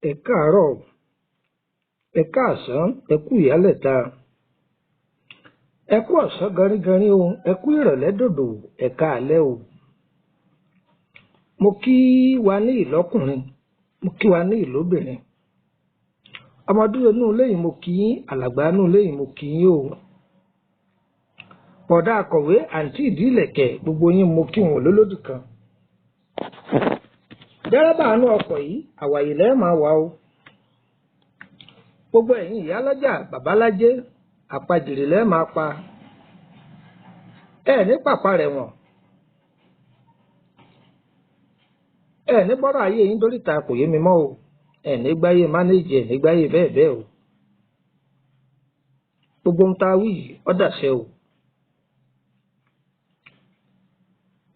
Ẹ káàárọ̀, ẹ káàsán, ẹ kú ìyálẹ̀ta, ẹ kú ọ̀sán ganríganrí o, ẹ kú ìrọ̀lẹ́ dòdò, ẹ káalẹ́ o. Mo kí wa ní ìlọ́kùnrin, mo kí wa ní ìlóbìnrin. Ọmọdé inú ilé yìí mo kí yín, àlàgbà inú ilé yìí mo kí yín o. Bọ̀dá akọ̀wé àǹtí ìdílẹ̀kẹ̀ gbogbo yín mo kí wọn lólódì kan. Dẹ́rẹ́bà inú ọkọ̀ yìí àwàyè lẹ́ẹ̀ máa wà o. Gbogbo ẹ̀yin ìyálọ́jà babalájé àpajìrì lẹ́ẹ̀ máa pa. Ẹ ní pàpà rẹ̀ wọ̀n. Ẹ ní bọ́rọ̀ ayé yín dóríta kò yé mi mọ́ o. Ẹ ní gbáyé mánéjì, ẹ ní gbáyé bẹ́ẹ̀ bẹ́ẹ̀ o. Gbogbo ń ta wí ó dàṣẹ o.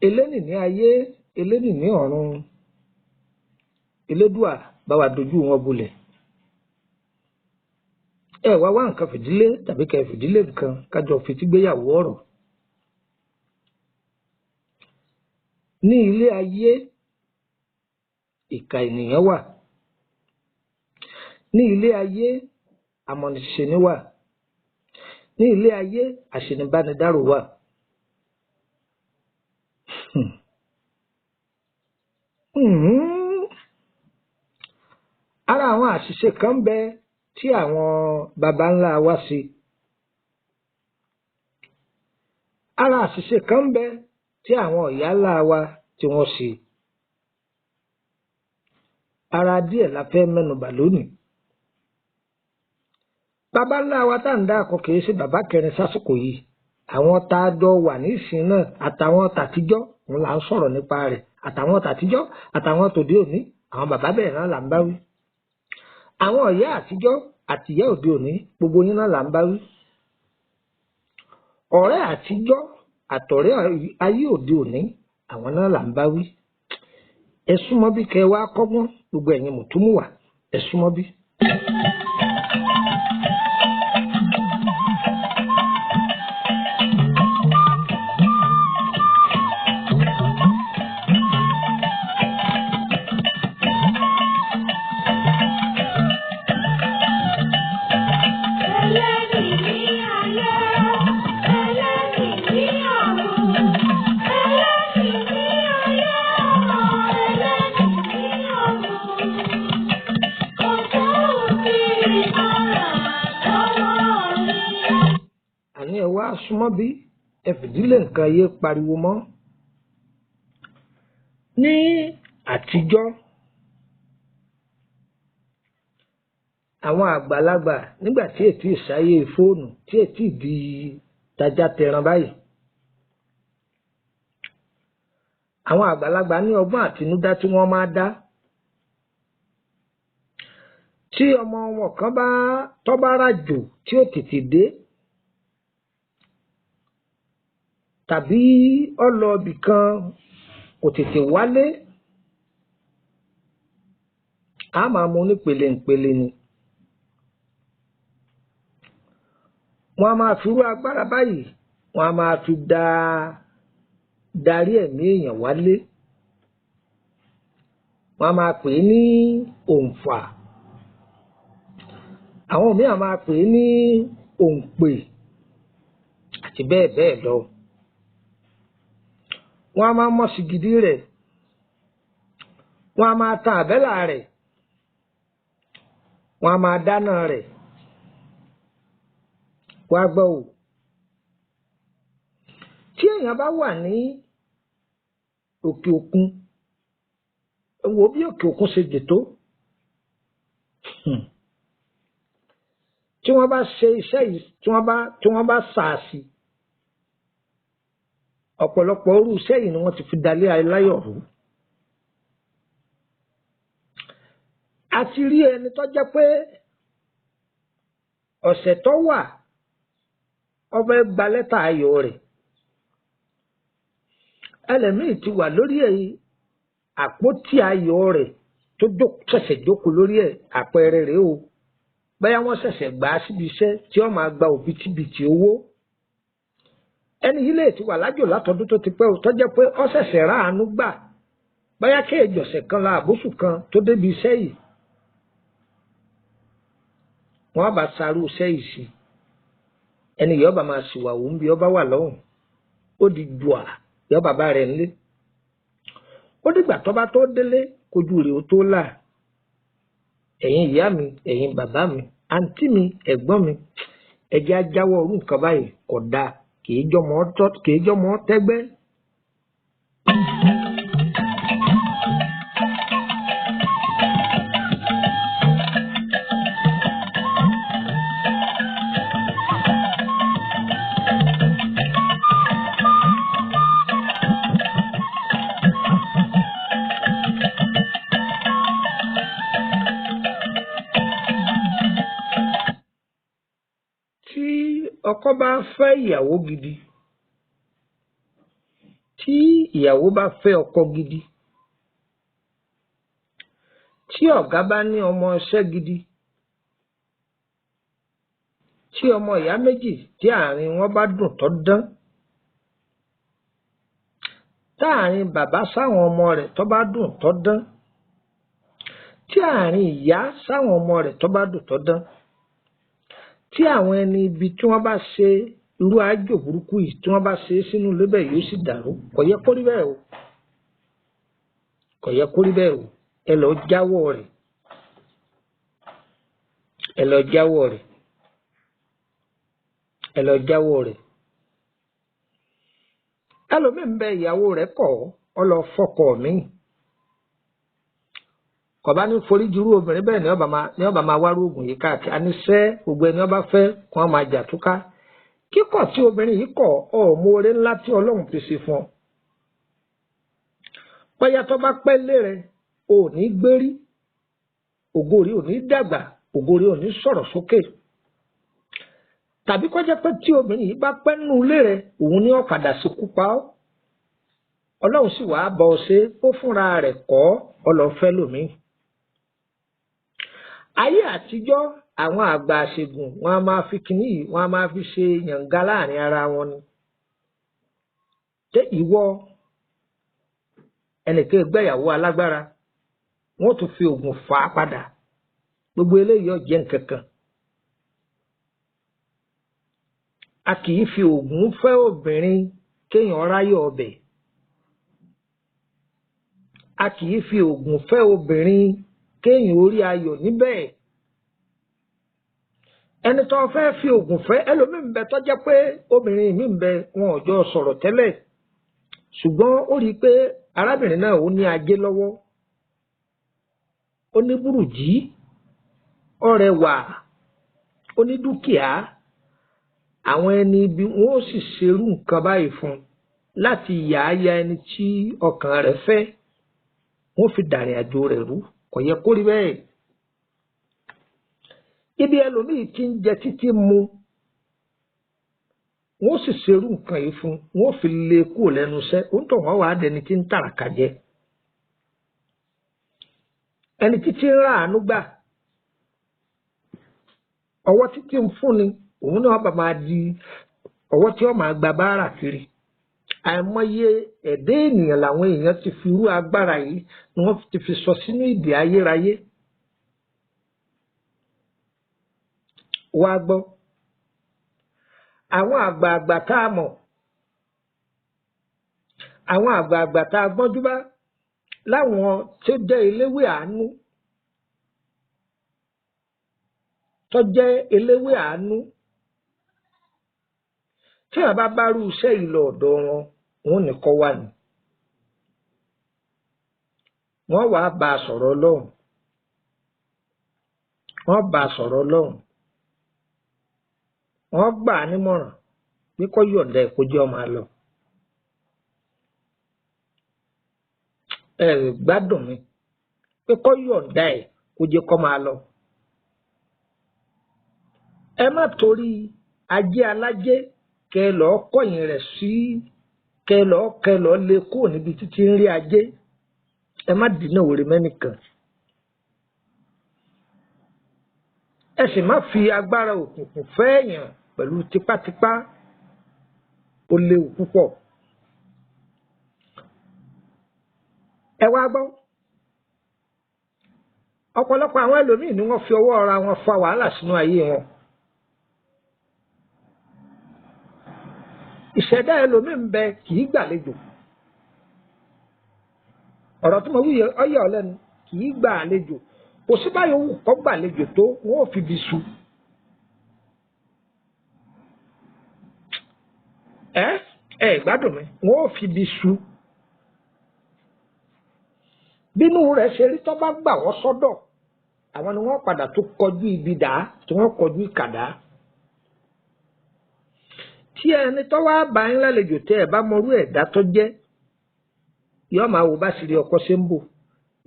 Elénì ní ayé, elénì ní ọ̀run. Elédùà bá wa dojú wọn bolẹ̀. Ẹ wá nǹkan fìdílé tàbí kẹ́ fìdílé nǹkan kájọ fitígbéyàwó ọ̀rọ̀. Ní ilé ayé ìkà ènìyàn wà. Ní ilé ayé amọ̀nìṣeni wà. Ní ilé ayé àṣenibánidárò wà. Ara àwọn àṣìṣe kan bẹ tí àwọn baba ńlá wa ṣe. Ara àṣìṣe kan bẹ tí àwọn ìyá ńlá wa tí wọ́n ṣe. Ara díẹ̀ la fẹ́ mẹ́nubà lónìí. Baba ńlá wa tá à ń dáko kìí ṣe bàbá kẹrin sásìkò yìí. Àwọn tá a jọ wà nísìn náà àtàwọn tàtijọ́ òun là ń sọ̀rọ̀ nípa rẹ̀. Àtàwọn tàtijọ́ àtàwọn tòde òní àwọn bàbá bẹ́ẹ̀ náà là ń bá wí. Àwọn ìyá àtijọ́ àti ìyá òde òní gbogbo yín náà là ń bá wí. Ọ̀rẹ́ àtijọ́ àtọ̀rẹ́ ayé òde òní àwọn náà là ń bá wí. Ẹ súnmọ́ bí kẹ́ wá kọ́gbọ́n gbogbo ẹ̀yin mùtúmùwà ẹ súnmọ́ bí. Súnmọ́ bí ẹ fìdílé nǹkan yé pariwo mọ́. Ní àtijọ́ àwọn àgbàlagbà nígbà tí ètí ìsáyé fóònù tí ètí di tajá tẹran báyìí, àwọn àgbàlagbà ní ọgbọ́n àtinúdá tí wọ́n máa dá. Tí ọmọ wọn kan tó bá ràjò tí ó tètè dé tàbí ọlọ́ọ̀bì kan kò tètè wálé, a máa mú nípele nípele ni. Wọ́n a máa fi irú agbára báyìí wọ́n a máa fi darí ẹ̀mí èèyàn wálé. Wọ́n a máa pè é ní òǹfà. Àwọn míì a máa pè é ní òǹpè àti bẹ́ẹ̀ bẹ́ẹ̀ lọ. Wọ́n a máa mọ́ sìgìdì rẹ̀, wọ́n a máa tan àbẹ́là rẹ̀, wọ́n a máa dáná rẹ̀. Wá gbọ́ o, tí èèyàn bá wà ní òkè òkun, wo bí òkè òkun ṣe jè tó. Tí wọ́n bá ṣe iṣẹ́ yìí, tí wọ́n bá sàásì, ọ̀pọ̀lọpọ̀ orú iṣẹ́ yìí ni wọ́n ti fi dalé aláyọ̀ rú. A ti rí ẹni tó jẹ́ pé ọ̀sẹ̀ tó wà ó fẹ́ gba lẹ́tà ayọ̀ rẹ̀. Ẹlẹ́mìí ti wà lórí àpótí ayọ̀ rẹ̀ tó ṣẹ̀ṣẹ̀ jókòó lórí àpẹẹrẹ rẹ̀ o. Bóyá wọ́n ṣẹ̀ṣẹ̀ gbà á síbi iṣẹ́ tí ó máa gba òbítíbitì owó. Ẹni yìí lè ti wà lájò látọdún tó ti pẹ́ o tó jẹ́ pé ó ṣẹ̀ṣẹ̀ ráàánú gbà. Bóyá kéèjì ọ̀sẹ̀ kan la àbóṣù kan tó débi iṣẹ́ yìí. wọ́n bá sarú iṣẹ́ yìí sí ẹni yóò bá máa ṣìwàwò ń bí ọba wà lọ́hùn ó di jùà yóò bàbá rẹ̀ ńlé ó dìgbà tó bá tó délé kojú rẹ̀ ó tó là ẹ̀yin ìyá mi ẹ̀yin bàbá mi àǹtí mi ẹ̀gbọ́n mi ẹ̀jẹ̀ ajáwọ́ orú nǹkan báyìí kò dáa kìí jọmọ tẹ́gbẹ́. Ọkọ bá fẹ́ ìyàwó gidi tí ìyàwó bá fẹ́ ọkọ gidi tí ọ̀gá bá ní ọmọ iṣẹ́ gidi tí ọmọ ìyá méjì tí àárín wọn bá dùn tó dán táàrin bàbá sáwọn ọmọ rẹ̀ tó bá dùn tó dán tí àárín ìyá sáwọn ọmọ rẹ̀ tó bá dùn tó dán tí àwọn ẹni ibi tí wọ́n bá ṣe irú àjò burúkú yìí tí wọ́n bá ṣe sínú lébẹ̀ yóò sì dàrú kò yẹ kó rí bẹ́ẹ̀ o kò yẹ kó rí bẹ́ẹ̀ o ẹ lọ jáwọ́ rẹ̀ ẹ lọ jáwọ́ rẹ̀ ẹ lọ jáwọ́ rẹ̀ ẹlòmíín bẹ ìyàwó rẹ̀ kọ̀ ọ lọ fọkọ mi kọba ní foríjìrú obìnrin bẹ́ẹ̀ ni ọba máa wá rògùn yìí káàkiri àníṣe gbogbo ẹni ọba fẹ́ kó wọn máa jà túká kíkọ̀ tí obìnrin yìí kọ̀ ọ mú oore ńlá tí Ọlọ́run fi ṣe fún ọ pẹ́yà tó bá pẹ́ lé rẹ ò ní gbérí ògo rí ò ní dàgbà ògo rí ò ní sọ̀rọ̀ sókè tàbí kó jẹ́ pé tí obìnrin yìí bá pẹ́ nínú ilé rẹ òun ní ó padà ṣekú pa ọ́ Ọlọ́run sì wàá bọ́ ọ ṣe ó fúnra rẹ̀ kọ́ ọ lọ fẹ́ lòmíì. Ayé àtijọ́ àwọn àgbà àṣègùn wọn a máa fi kínní yìí wọn a máa fi ṣe yànga láàrin ara wọn ni. Ṣé ìwọ ẹnìkan gbẹ̀yàwó alágbára wọn tún fi oògùn fà á padà gbogbo eléyìí ọ̀jẹ̀ nǹkan kan. A kì í fi oògùn fẹ́ obìnrin kéèyàn ráyọ̀ ọbẹ̀. A kì í fi oògùn fẹ́ obìnrin kéèyàn orí ayọ̀ níbẹ̀. Ẹni tó fẹ́ fi oògùn fẹ́ ẹlòmíì ń bẹ tó jẹ́ pé obìnrin mi ń bẹ wọn ò jọ sọ̀rọ̀ tẹ́lẹ̀ ṣùgbọ́n ó rí i pé arábìnrin náà ó ní ajé lọ́wọ́ ó ní burújí ó rẹwà ó ní dúkìá àwọn ẹni ibi wọn ó sì ṣerú nǹkan báyìí fún un láti yà á ya ẹni tí ọkàn rẹ̀ fẹ́ wọ́n fi dàrin àjò rẹ̀ rú kò yẹ kó rí bẹ́ẹ̀. Ibi ẹlòmíì tí ń jẹ títí mu wọ́n sì ṣerú nǹkan yìí fún wọ́n fi lé kúrò lẹ́nu iṣẹ́ ó ń tọ̀ wọ́n wàá dẹni tí ń tàràkà jẹ. Ẹni títí ń rà àánú gbà ọwọ́ títí ń fúnni òun náà bá máa di ọwọ́ tí wọ́n máa gba báárà kiri. Àìmọye ẹ̀dẹ́ ènìyàn làwọn èèyàn ti fi irú agbára yìí ni wọ́n ti fi sọ sínú ìdè ayérayé. Wá gbọ́ àwọn àgbààgbà tá a mọ̀ àwọn àgbààgbà tá a gbọ́njú bá láwọn tó jẹ́ eléwé àánú tí a bá rú iṣẹ́ yìí lọ ọ̀dọ̀ wọn ní kọ́ wà ní. Wọ́n wàá bá a sọ̀rọ̀ Ọlọ́run wọ́n gbà á nímọ̀ràn pé kó yọ̀ǹda ẹ̀ kó jẹ́ ọmọ àlọ́. Ẹ gbádùn mi pé kó yọ̀ǹda ẹ̀ kó jẹ́ kó máa lọ. Ẹ má torí ajé alájé kẹ lọ kọ̀yìn rẹ̀ sí kẹ lọ lé kúrò níbi títí ń rí ajé ẹ má dínà òrè mẹ́nìkan. Ẹ sì má fi agbára òkùnkùn fẹ́ èèyàn pẹ̀lú tipátipá ó léwu púpọ̀. Ẹ wá gbọ́ ọ̀pọ̀lọpọ̀ àwọn ẹlòmíì ni wọ́n fi ọwọ́ ara wọn fa wàhálà sínú ayé wọn. ìṣẹ̀dá ẹlòmíì ń bẹ kì í gbàlejò. ọ̀rọ̀ tí mo wí ọyẹ ọ̀lẹ́nu kì í gbà àlejò. kò sí báyìí wù kọ́ gbàlejò tó wọ́n ò fi bí su. ẹ gbádùn mi wọ́n ò fi bí su. bínú rẹ̀ ṣe rí tó bá gbà wọ́n sọ́dọ̀ àwọn ni wọ́n padà tó kọjú ibi dá tí wọ́n kọjú ìkàdá. tí ẹni tó wá bá ń lálejò tẹ́ ẹ bá mọrú ẹ̀dá tó jẹ́ yóò máa wo bá sírí ọkọ ṣe ń bò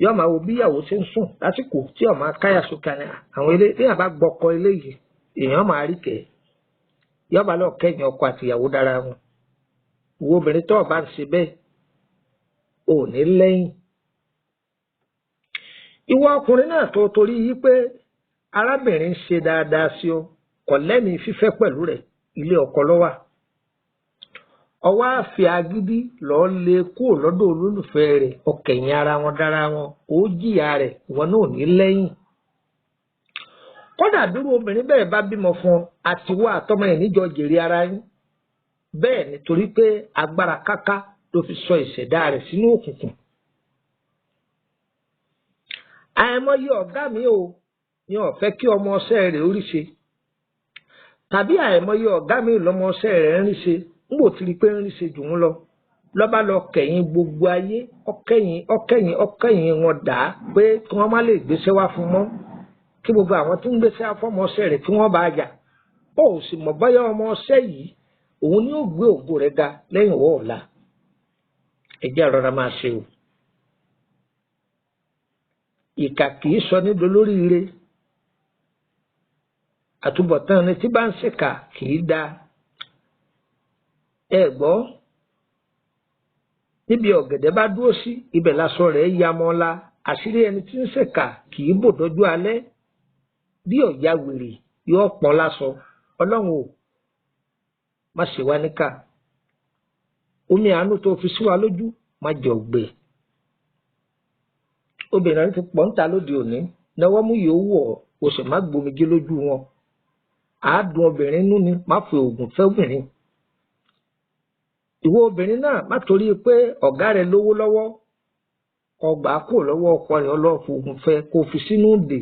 yóò máa wo bíyàwó ṣe ń sùn lásìkò tí ó máa káyà sókè ní àwọn ilé tí àbá gbọkọ eléyìí èèyàn máa rí kẹ yóò bá lọ kẹyìn ọkọ àtìyàwó dára wọn wo obìnrin tó bá ń ṣe bẹ́ẹ̀ ò ní lẹ́yìn. ìwọ ọkùnrin náà tó torí yí pé arábìnrin ń ṣe dáadáa sí ọ kò lẹ́mìí fífẹ́ pẹ̀lú rẹ̀ ilé ọkọ ló wà. ọwọ́ àfi agídí lọ́ọ́ lé kúrò lọ́dọ̀ olólùfẹ́ rẹ̀ ọkẹ̀yìn ara wọn dára wọn ó jìyà rẹ̀ ìwọ náà ò ní lẹ́yìn. kódà dúró obìnrin bẹ́ẹ̀ bá bímọ fún ọ àtiwọ́ àtọmọ ẹ̀ níjọ jèrè ara yín bẹ́ẹ̀ nítorí pé agbára káká ló fi sọ ìṣẹ̀dá rẹ̀ sínú òkùnkùn. àìmọye ọ̀gá mi ò ní ó fẹ́ kí ọmọ ọṣẹ́ rẹ̀ orí ṣe tàbí àìmọye ọ̀gá mi lọ́mọ ọṣẹ́ rẹ̀ ń rí ṣe ngbò tí rí pé ń rí ṣe jù ń lọ lọ́ba lọ kẹ̀yìn gbogbo ayé ọkẹ̀yìn wọn dà á pé kí wọ́n má lè gbéṣẹ́ wá fún mọ́ kí gbogbo àwọn tí ń gbéṣẹ́ afọ́mọ ọṣẹ́ rẹ̀ kí wọ́n bá jà ó sì mọ̀ bọ́yá ọmọ ọṣẹ́ yìí òun ni ó gbé ògo rẹ̀ ga lẹ́yìn ọwọ́ ọ̀la ẹ̀jẹ̀ rọra máa ṣe o. ìkà kì í sọ ní dolóríire àtúbọ̀tán ni tí bá ń ṣèkà kì í dáa. ẹ gbọ́ níbi ọ̀gẹ̀dẹ̀ bá dúró sí ibẹ̀ lásọ rẹ̀ ya mọ́lá àṣírí ẹni tí ń ṣèkà kì í bò dọ́jú alẹ́ bí ọ̀yá wèrè yóò pọ́n lásọ ọlọ́run ò má ṣe wá níkà omi àánú tó fi sí wa lójú má jẹ́ ọ̀gbẹ́. obìnrin ti pọ̀ ń ta lóde òní náwó mú yòó wọ̀ o sì má gbomijé lójú wọn àádùn obìnrin nú ni má fi oògùn fẹ́ obìnrin. ìwọ obìnrin náà má torí pé ọ̀gá rẹ̀ lówó lọ́wọ́ ọgbà kò lọ́wọ́ ọkọ rẹ̀ ọlọ́ọ̀fọ̀gùn fẹ́ kó fi sínú dè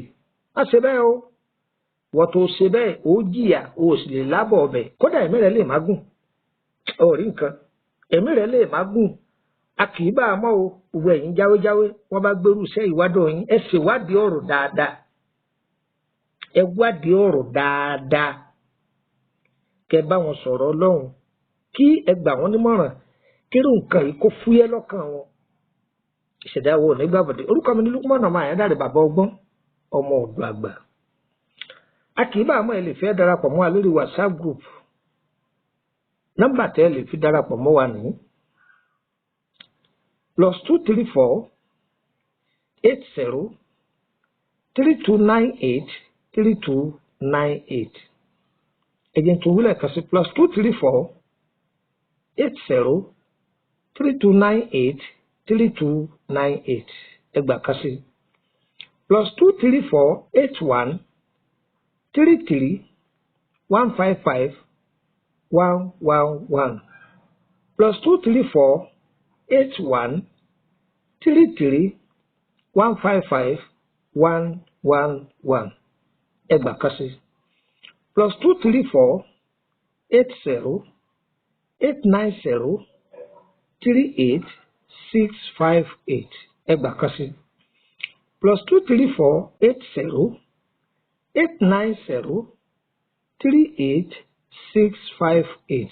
má ṣe bẹ́ẹ̀ o wọ́n tó ṣe bẹ́ẹ̀ ó jìyà o sì lè lábọ̀ ọbẹ̀ kódà ẹ̀mí rẹ̀ lè má gùn ó rí nǹkan ẹ̀mí rẹ̀ lè má gùn a kì í bá a mọ́ o gbogbo ẹ̀yin jáwéjáwé wọ́n bá gbérù iṣẹ́ ìwádọ̀ yín ẹ ṣèwádìí ọ̀rọ̀ dáadáa ẹ wádìí ọ̀rọ̀ dáadáa kẹ́ bá wọn sọ̀rọ̀ Ọlọ́run kí ẹ gbà wọ́n nímọ̀ràn kírú nǹkan yìí kó fúyẹ́ lọ́kàn wọn. ìṣẹ̀dá wo nígbàbọ̀dé orúkọ mi ní Lukman ọmọ Àyándáré bàbá ọgbọ́n ọmọ ọ̀dọ̀ àgbà. a kì í bá àmọ́ ẹ lè fẹ́ darapọ̀ mọ́ wa lórí WhatsApp group nọ́mbà tẹ́ ẹ lè fi darapọ̀ mọ́ wa ní +234 80 3298 3298 ẹ̀jẹ̀ tó wúlẹ̀ kan sí +234 80 3298 3298 ẹgbà kan sí +234 81 33 155 111 +234 81 33 155 111 ẹgbà kan sí +234 80 890 38658 ẹgbà kan sí +234 80 890 38658.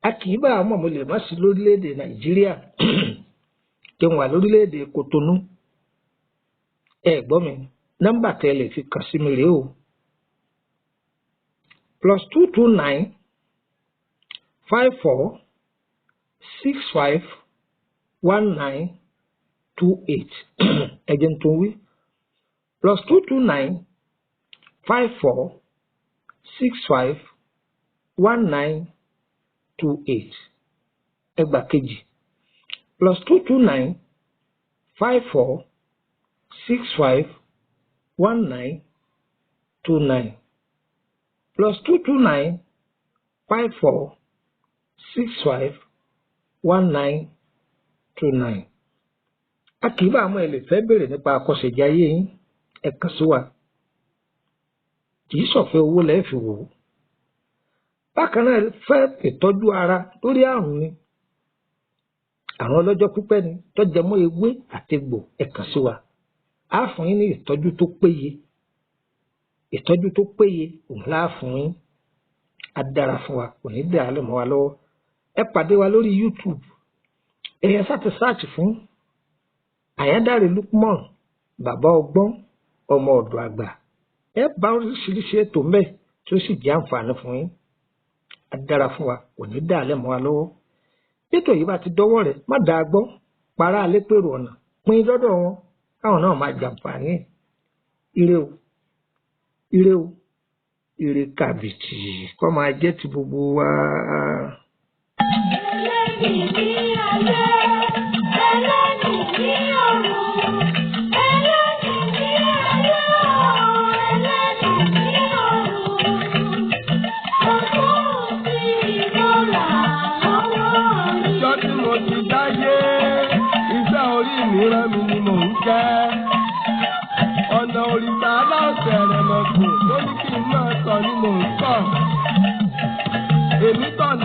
a kì í bá àwọn ọmọ lè má sí lórílẹ̀‐èdè Nàìjíríà tí wọ́n wà lórílẹ̀‐èdè Kòtónú ẹ gbọ́ mi nọ́mbà tẹ́ lè fi kàn sí mi rèé o +229 54 65 1928 ẹ̀jẹ̀ tó wí +229 54 65 1928 ẹgbà kejì +229 54 65 1929 +229 54 65 1929. a kì í bá àwọn ẹlẹ́ fẹ́ bèrè nípa àkọsẹ̀jáyé yín ẹ kàn sí wa kì í ṣọ̀fẹ́ owó lẹ́ẹ̀ fi wò ó. bákan náà fẹ́ ìtọ́jú ara lórí àrùn ni àrùn ọlọ́jọ́ pípẹ́ ni tó jẹ mọ́ ewé àti egbò ẹ kàn sí wa á fún yín ní ìtọ́jú tó péye òun láà fún yín á dára fún wa kò ní dé àlọ́ mọ́ wa lọ́wọ́. ẹ pàdé wa lórí YouTube èèyàn sáti sáàtì fún Àyándáré Lukman bàbá ọgbọ́n ọmọ ọ̀dọ̀ àgbà ẹ bá oríṣiríṣi ètò mbẹ tí ó sì jẹ́ àǹfààní fún yín á dára fún wa kò ní dé àlẹ́ mọ́ wa lọ́wọ́. ètò yìí bá ti dọ́wọ́ rẹ̀ má dáa gbọ́ para alépèrò ọ̀nà pín lọ́dọ̀ wọn káwọn náà máa jàǹfààní ire o ire kàbìtì kọ́ máa jẹ́ ti gbogbo wa. Ìran mi ni mò ń jẹ́ ọ̀nà òrìṣà aláọ̀sẹ̀ rẹ̀ mọ̀kùn ló ní kí n máa sọ ni mò ń sọ èmi tọ̀nà